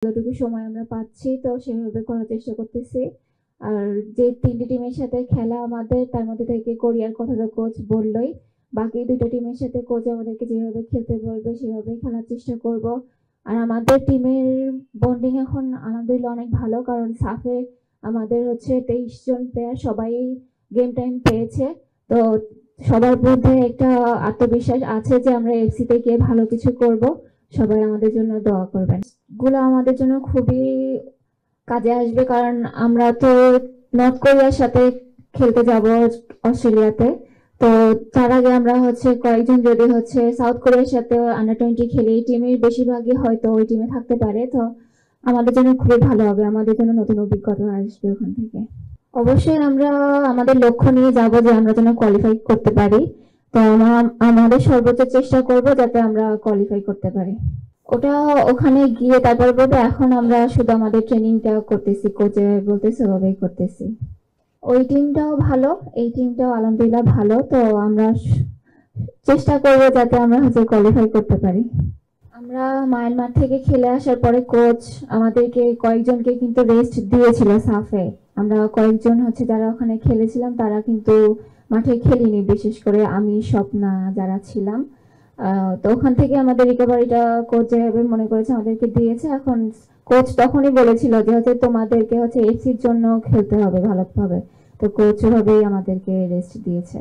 যতটুকু সময় আমরা পাচ্ছি তো সেভাবে করার চেষ্টা করতেছি। আর যে ৩টি টিমের সাথে খেলা আমাদের, তার মধ্যে থেকে কোরিয়ার কথা তো কোচ বললই। বাকি ২টা টিমের সাথে কোচ আমাদেরকে যেভাবে খেলতে বলবে সেভাবেই খেলার চেষ্টা করব। আর আমাদের টিমের বন্ডিং এখন আলহামদুলিল্লাহ অনেক ভালো, কারণ সাফে আমাদের হচ্ছে 23 জন প্লেয়ার সবাই গেম টাইম পেয়েছে। তো সবার মধ্যে একটা আত্মবিশ্বাস আছে যে আমরা এফসি তে গিয়ে ভালো কিছু করব। সবাই আমাদের জন্য দোয়া করবেন। গুলো আমাদের জন্য খুবই কাজে আসবে, কারণ আমরা তো নর্থ কোরিয়ার সাথে খেলতে যাব অস্ট্রেলিয়াতে। তো তার আগে আমরা হচ্ছে কয়েকজন যদি হচ্ছে সাউথ কোরিয়ার সাথে আন্ডার 20 খেলে এই টিমের বেশিরভাগই হয়তো ওই টিমে থাকতে পারে। তো আমাদের জন্য খুবই ভালো হবে, আমাদের জন্য নতুন অভিজ্ঞতা আসবে ওখান থেকে। অবশ্যই আমরা আমাদের লক্ষ্য নিয়ে যাব যে আমরা যেন কোয়ালিফাই করতে পারি। তো আমাদের সর্বোচ্চ চেষ্টা করব যাতে আমরা কোয়ালিফাই করতে পারি। ওটা ওখানে গিয়ে তারপর বলবো। এখন আমরা শুধু আমাদের ট্রেনিংটা করতেছি, কোচে বলতেছে ওভাবেই করতেছি। ওই টিমটাও ভালো, এই টিমটাও আলহামদুলিল্লাহ ভালো। তো আমরা চেষ্টা করবো যাতে আমরা হচ্ছে কোয়ালিফাই করতে পারি। আমরা মায়ানমার থেকে খেলে আসার পরে কোচ আমাদেরকে কয়েকজনকে কিন্তু রেস্ট দিয়েছিল সাফে। আমরা কয়েকজন হচ্ছে যারা ওখানে খেলেছিলাম তারা কিন্তু মাঠে খেলিনি, বিশেষ করে আমি, স্বপ্না যারা ছিলাম। তো ওখান থেকে আমাদের রিকভারিটা কোচ যেভাবে মনে করেছে আমাদেরকে দিয়েছে। এখন কোচ তখনই বলেছিল যে হচ্ছে তোমাদেরকে হচ্ছে এফসির জন্য খেলতে হবে ভালোভাবে। তো কোচ ওভাবেই আমাদেরকে রেস্ট দিয়েছে।